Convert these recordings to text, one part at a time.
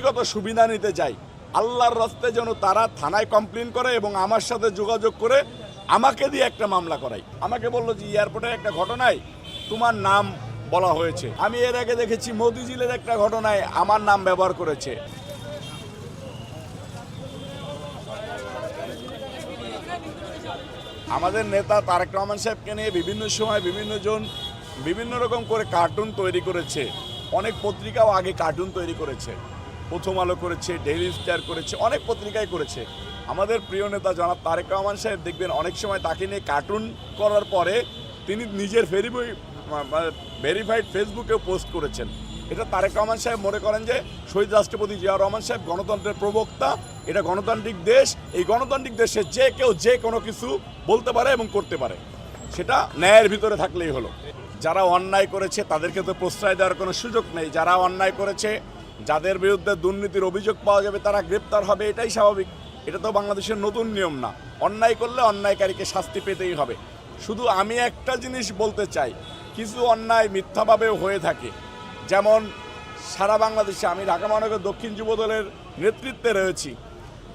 ব্যক্তিগত সুবিধা নিতে চাই, আল্লাহর রাস্তায় যেন তারা থানায় কমপ্লেন করে এবং আমার সাথে যোগাযোগ করে আমাকে দিয়ে একটা মামলা করাই। আমাকে বললো যে এয়ারপোর্টের একটা ঘটনায় তোমার নাম বলা হয়েছে। আমি এর আগে দেখেছি মতিঝিলের একটা ঘটনায় আমার নাম ব্যবহার করেছে। আমাদের নেতা তারেক রহমান সাহেবকে নিয়ে বিভিন্ন সময় বিভিন্ন জন বিভিন্ন রকম করে কার্টুন তৈরি করেছে। অনেক পত্রিকাও আগে কার্টুন তৈরি করেছে, প্রথম আলো করেছে, ডেইলি স্টার করেছে, অনেক পত্রিকায় করেছে। আমাদের প্রিয় নেতা জনাব তারেক রহমান সাহেব দেখবেন অনেক সময় তাকে নিয়ে কার্টুন করার পরে তিনি নিজের ভেরিফাইড ফেসবুকেও পোস্ট করেছেন। এটা তারেক রহমান সাহেব মনে করেন যে শহীদ রাষ্ট্রপতি জিয়াউর রহমান সাহেব গণতন্ত্রের প্রবক্তা, এটা গণতান্ত্রিক দেশ, এই গণতান্ত্রিক দেশে যে কেউ যে কোনো কিছু বলতে পারে এবং করতে পারে, সেটা ন্যায়ের ভিতরে থাকলেই হলো। যারা অন্যায় করেছে তাদেরকে তো প্রশ্রয় দেওয়ার কোনো সুযোগ নেই। যারা অন্যায় করেছে, যাদের বিরুদ্ধে দুর্নীতির অভিযোগ পাওয়া যাবে, তারা গ্রেপ্তার হবে, এটাই স্বাভাবিক। এটা তো বাংলাদেশের নতুন নিয়ম না। অন্যায় করলে অন্যায়কারীকে শাস্তি পেতেই হবে। শুধু আমি একটা জিনিস বলতে চাই, কিছু অন্যায় মিথ্যাভাবেও হয়ে থাকে। যেমন সারা বাংলাদেশে আমি ঢাকা মহানগর দক্ষিণ যুবদলের নেতৃত্বে রয়েছি।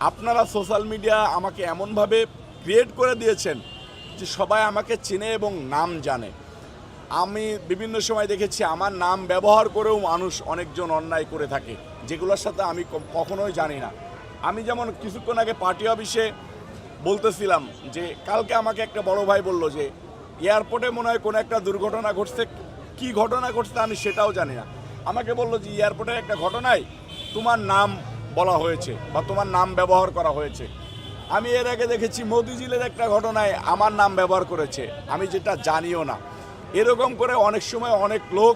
আপনারা সোশ্যাল মিডিয়া আমাকে এমনভাবে ক্রিয়েট করে দিয়েছেন যে সবাই আমাকে চেনে এবং নাম জানে। আমি বিভিন্ন সময় দেখেছি আমার নাম ব্যবহার করেও মানুষ অনেকজন অন্যায় করে থাকে, যেগুলোর সাথে আমি কখনোই জানি না। আমি যেমন কিছুক্ষণ আগে পার্টি অফিসে বলতেছিলাম যে কালকে আমাকে একটা বড় ভাই বলল যে এয়ারপোর্টে মনে হয় কোনো একটা দুর্ঘটনা ঘটছে, কি ঘটনা ঘটছে আমি সেটাও জানি না। আমাকে বললো যে এয়ারপোর্টের একটা ঘটনায় তোমার নাম বলা হয়েছে বা তোমার নাম ব্যবহার করা হয়েছে। আমি এর আগে দেখেছি মতিঝিলের একটা ঘটনায় আমার নাম ব্যবহার করেছে, আমি যেটা জানিও না। এরকম করে অনেক সময় অনেক লোক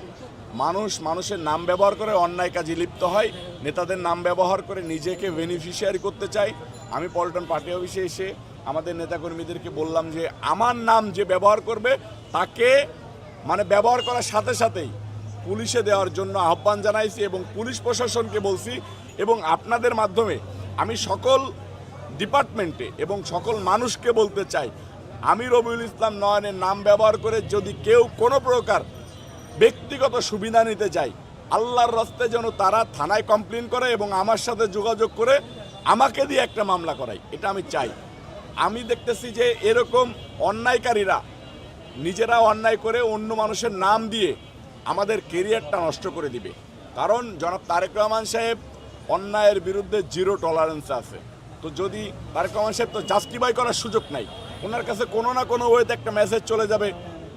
মানুষের নাম ব্যবহার করে অন্যায় কাজে লিপ্ত হয়, নেতাদের নাম ব্যবহার করে নিজেকে বেনিফিশিয়ারি করতে চায়। আমি পল্টন পার্টি অফিসে এসে আমাদের নেতাকর্মীদেরকে বললাম যে আমার নাম যে ব্যবহার করবে তাকে ব্যবহার করার সাথে সাথেই পুলিশে দেওয়ার জন্য আহ্বান জানাইছি এবং পুলিশ প্রশাসনকে বলছি। এবং আপনাদের মাধ্যমে আমি সকল ডিপার্টমেন্টে এবং সকল মানুষকে বলতে চাই, আমি রবিউল ইসলাম নয়নের নাম ব্যবহার করে যদি কেউ কোনো প্রকার ব্যক্তিগত সুবিধা নিতে চায়, আল্লাহর রাস্তায় যেন তারা থানায় কমপ্লেন করে এবং আমার সাথে যোগাযোগ করে আমাকে দিয়ে একটা মামলা করাই, এটা আমি চাই। আমি দেখতেছি যে এরকম অন্যায়কারীরা নিজেরা অন্যায় করে অন্য মানুষের নাম দিয়ে আমাদের কেরিয়ারটা নষ্ট করে দিবে। কারণ জনাব তারেক রহমান সাহেব অন্যায়ের বিরুদ্ধে জিরো টলারেন্স আছে। তো যদি তারেক রহমান সাহেব তো জাস্টিফাই করার সুযোগ নাই, ওনার কাছে কোনো না কোনো ওয়েতে একটা মেসেজ চলে যাবে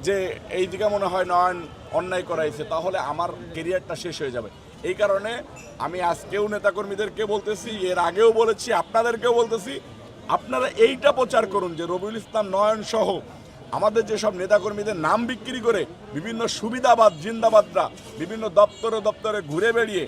যে এই দিকে মনে হয় নয়ন অন্যায় করাইছে, তাহলে আমার কেরিয়ারটা শেষ হয়ে যাবে। এই কারণে আমি আজকেও নেতাকর্মীদেরকে বলতেছি, এর আগেও বলেছি, আপনাদেরকেও বলতেছি, আপনারা এইটা প্রচার করুন যে রবিউল ইসলাম নয়ন সহ আমাদের যেসব নেতাকর্মীদের নাম বিক্রি করে বিভিন্ন সুবিধাবাদ জিন্দাবাদরা বিভিন্ন দপ্তরে দপ্তরে ঘুরে বেড়িয়ে